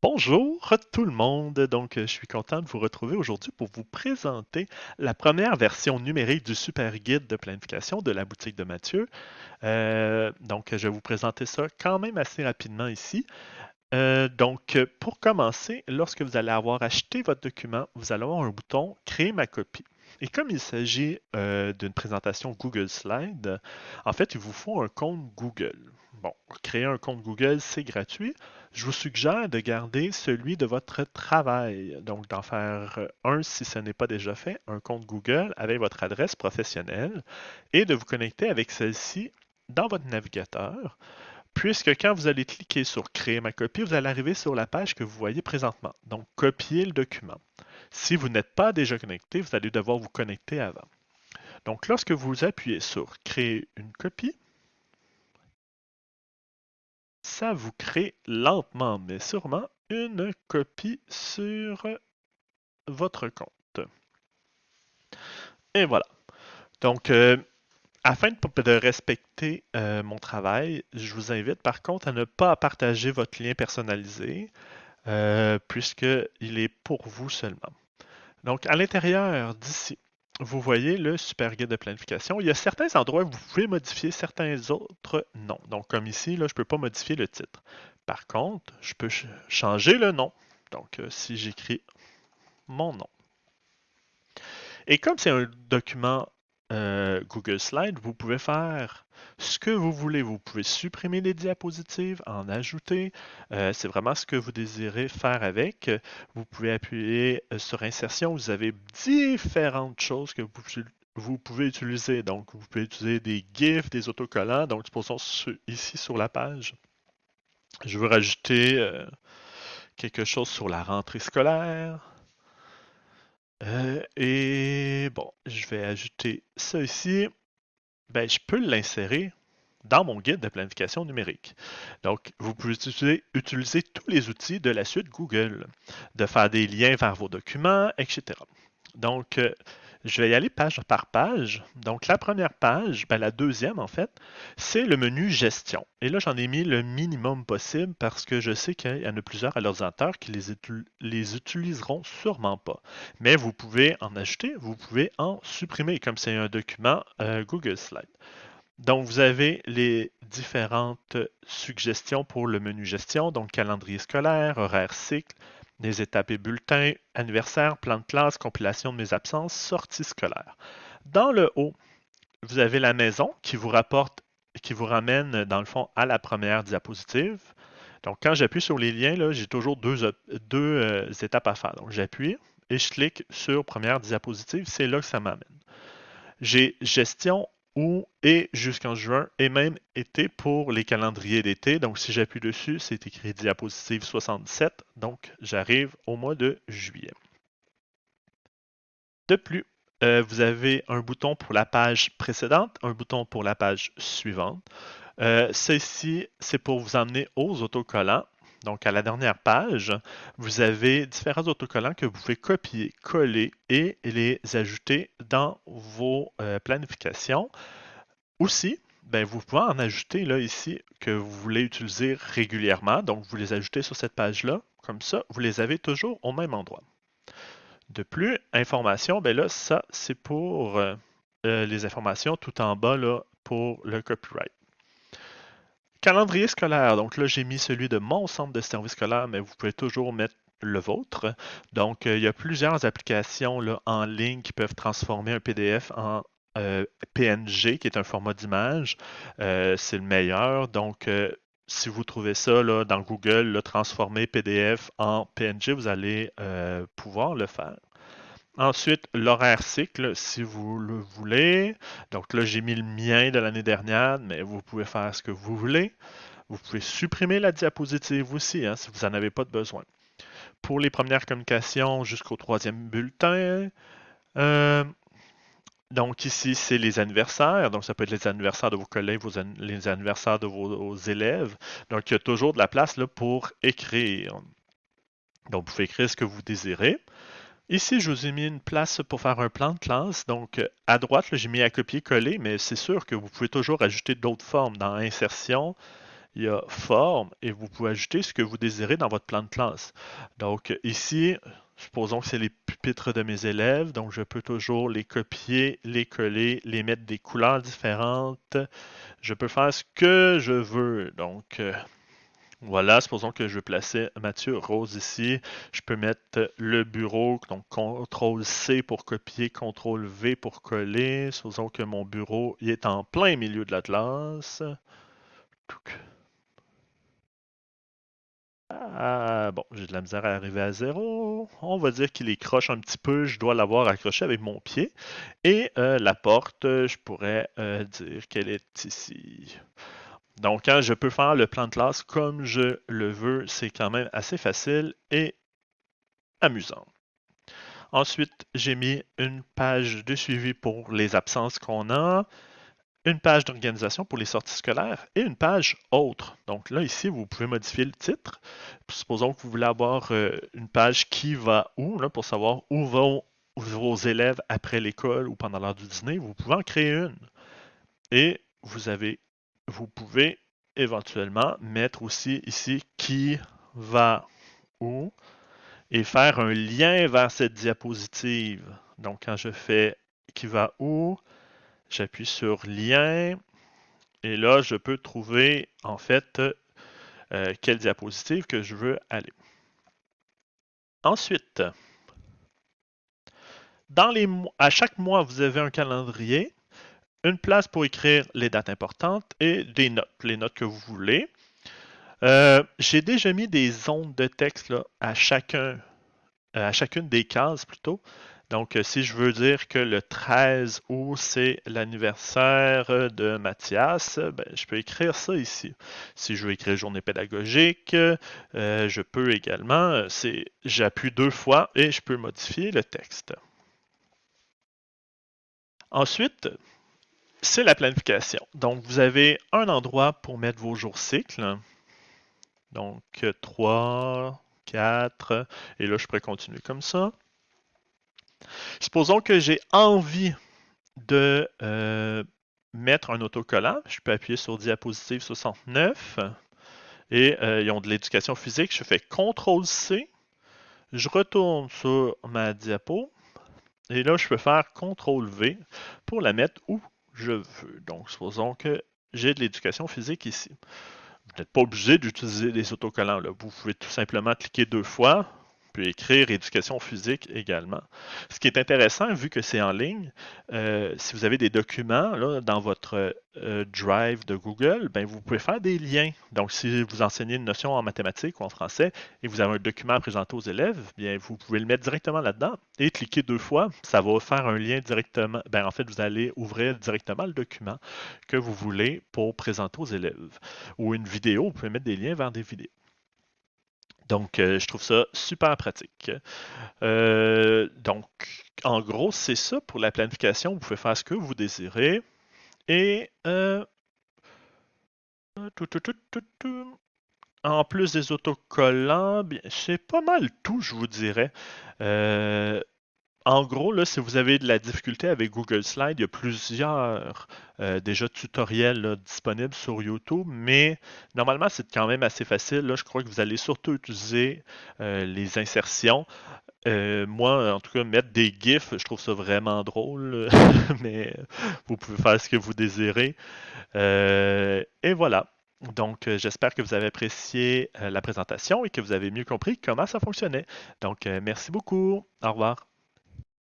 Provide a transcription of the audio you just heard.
Bonjour tout le monde, je suis content de vous retrouver aujourd'hui pour vous présenter la première version numérique du super guide de planification de la boutique de Mathieu. Je vais vous présenter ça quand même assez rapidement ici. Pour commencer, lorsque vous allez avoir acheté votre document, vous allez avoir un bouton Créer ma copie. Et comme il s'agit d'une présentation Google Slide, en fait, il vous faut un compte Google. Bon, créer un compte Google, c'est gratuit. Je vous suggère de garder celui de votre travail. Donc, d'en faire un si ce n'est pas déjà fait, un compte Google avec votre adresse professionnelle et de vous connecter avec celle-ci dans votre navigateur. Puisque quand vous allez cliquer sur Créer ma copie, vous allez arriver sur la page que vous voyez présentement. Donc, copier le document. Si vous n'êtes pas déjà connecté, vous allez devoir vous connecter avant. Donc, lorsque vous appuyez sur Créer une copie, ça vous crée lentement mais sûrement une copie sur votre compte. Et voilà. Donc, afin de respecter mon travail, je vous invite par contre à ne pas partager votre lien personnalisé puisqu'il est pour vous seulement. Donc, à l'intérieur d'ici, vous voyez le super guide de planification. Il y a certains endroits où vous pouvez modifier, certains autres non. Donc, comme ici, là, je ne peux pas modifier le titre. Par contre, je peux changer le nom. Donc, si j'écris mon nom. Et comme c'est un document Google Slide, vous pouvez faire ce que vous voulez. Vous pouvez supprimer les diapositives, en ajouter. C'est vraiment ce que vous désirez faire avec. Vous pouvez appuyer sur Insertion. Vous avez différentes choses que vous pouvez utiliser. Donc, vous pouvez utiliser des GIFs, des autocollants. Donc, supposons ici sur la page, je veux rajouter quelque chose sur la rentrée scolaire. Et bon, je vais ajouter ça ici. Ben, je peux l'insérer dans mon guide de planification numérique. Donc, vous pouvez utiliser tous les outils de la suite Google, de faire des liens vers vos documents, etc. Donc, je vais y aller page par page. Donc, la première page, ben, la deuxième en fait, c'est le menu gestion. Et là, j'en ai mis le minimum possible parce que je sais qu'il y en a plusieurs à l'ordinateur qui les utiliseront sûrement pas. Mais vous pouvez en ajouter, vous pouvez en supprimer, comme c'est un document Google Slide. Donc, vous avez les différentes suggestions pour le menu gestion, donc calendrier scolaire, horaire cycle, les étapes et bulletins, anniversaire, plan de classe, compilation de mes absences, sortie scolaire. Dans le haut, vous avez la maison qui vous ramène dans le fond à la première diapositive. Donc, quand j'appuie sur les liens, là, j'ai toujours deux étapes à faire. Donc, j'appuie et je clique sur première diapositive. C'est là que ça m'amène. J'ai gestion août et jusqu'en juin et même été pour les calendriers d'été. Donc, si j'appuie dessus, c'est écrit diapositive 77. Donc, j'arrive au mois de juillet. De plus, vous avez un bouton pour la page précédente, un bouton pour la page suivante. Ceci, c'est pour vous emmener aux autocollants. Donc, à la dernière page, vous avez différents autocollants que vous pouvez copier, coller et les ajouter dans vos planifications. Aussi, ben, vous pouvez en ajouter là ici que vous voulez utiliser régulièrement. Donc, vous les ajoutez sur cette page-là. Comme ça, vous les avez toujours au même endroit. De plus, information, ben là, ça, c'est pour les informations tout en bas là, pour le copyright. Calendrier scolaire. Donc là, j'ai mis celui de mon centre de service scolaire, mais vous pouvez toujours mettre le vôtre. Donc, il y a plusieurs applications là, en ligne qui peuvent transformer un PDF en PNG, qui est un format d'image. C'est le meilleur. Donc, si vous trouvez ça là, dans Google, là, transformer PDF en PNG, vous allez pouvoir le faire. Ensuite, l'horaire cycle, si vous le voulez. Donc là, j'ai mis le mien de l'année dernière, mais vous pouvez faire ce que vous voulez. Vous pouvez supprimer la diapositive aussi, hein, si vous n'en avez pas de besoin. Pour les premières communications jusqu'au troisième bulletin, euh, donc ici, c'est les anniversaires. Donc ça peut être les anniversaires de vos collègues, les anniversaires de vos élèves. Donc il y a toujours de la place là, pour écrire. Donc vous pouvez écrire ce que vous désirez. Ici, je vous ai mis une place pour faire un plan de classe. Donc, à droite, j'ai mis à copier-coller, mais c'est sûr que vous pouvez toujours ajouter d'autres formes dans Insertion il y a forme et vous pouvez ajouter ce que vous désirez dans votre plan de classe. Donc ici, supposons que c'est les pupitres de mes élèves, donc je peux toujours les copier, les coller, les mettre des couleurs différentes. Je peux faire ce que je veux. Donc voilà, supposons que je veux placer Mathieu Rose ici. Je peux mettre le bureau, donc CTRL-C pour copier, CTRL-V pour coller. Supposons que mon bureau il est en plein milieu de la classe. Ah, bon, j'ai de la misère à arriver à zéro. On va dire qu'il est croche un petit peu. Je dois l'avoir accroché avec mon pied. Et la porte, je pourrais dire qu'elle est ici. Donc, quand je peux faire le plan de classe comme je le veux, c'est quand même assez facile et amusant. Ensuite, j'ai mis une page de suivi pour les absences qu'on a, une page d'organisation pour les sorties scolaires et une page autre. Donc là, ici, vous pouvez modifier le titre. Supposons que vous voulez avoir une page qui va où, là, pour savoir où vont vos élèves après l'école ou pendant l'heure du dîner. Vous pouvez en créer une. Et vous pouvez éventuellement mettre aussi ici qui va où et faire un lien vers cette diapositive. Donc, quand je fais qui va où, j'appuie sur lien et là, je peux trouver en fait quelle diapositive que je veux aller. Ensuite, à chaque mois, vous avez un calendrier, une place pour écrire les dates importantes et des notes, les notes que vous voulez. J'ai déjà mis des zones de texte là, à chacune des cases plutôt. Donc, si je veux dire que le 13 août, c'est l'anniversaire de Mathias, ben, je peux écrire ça ici. Si je veux écrire journée pédagogique, je peux également, j'appuie 2 fois et je peux modifier le texte. Ensuite, c'est la planification. Donc, vous avez un endroit pour mettre vos jours cycles. Donc, 3, 4, et là, je pourrais continuer comme ça. Supposons que j'ai envie de mettre un autocollant. Je peux appuyer sur diapositive 69 et ils ont de l'éducation physique. Je fais CTRL-C, je retourne sur ma diapo et là, je peux faire CTRL-V pour la mettre où je veux. Donc, supposons que j'ai de l'éducation physique ici. Vous n'êtes pas obligé d'utiliser des autocollants. Là. Vous pouvez tout simplement cliquer 2 fois, puis écrire éducation physique également. Ce qui est intéressant, vu que c'est en ligne, si vous avez des documents là, dans votre Drive de Google, ben, vous pouvez faire des liens. Donc, si vous enseignez une notion en mathématiques ou en français et vous avez un document à présenter aux élèves, bien, vous pouvez le mettre directement là-dedans et cliquer 2 fois. Ça va faire un lien directement. Ben, en fait, vous allez ouvrir directement le document que vous voulez pour présenter aux élèves. Ou une vidéo, vous pouvez mettre des liens vers des vidéos. Donc, je trouve ça super pratique. Donc, en gros, c'est ça pour la planification. Vous pouvez faire ce que vous désirez. Et en plus des autocollants, c'est pas mal tout, je vous dirais. En gros, là, si vous avez de la difficulté avec Google Slide, il y a plusieurs déjà tutoriels là, disponibles sur YouTube, mais normalement, c'est quand même assez facile. Là, je crois que vous allez surtout utiliser les insertions. Moi, en tout cas, mettre des GIFs, je trouve ça vraiment drôle, mais vous pouvez faire ce que vous désirez. Et voilà. Donc, j'espère que vous avez apprécié la présentation et que vous avez mieux compris comment ça fonctionnait. Donc, merci beaucoup. Au revoir.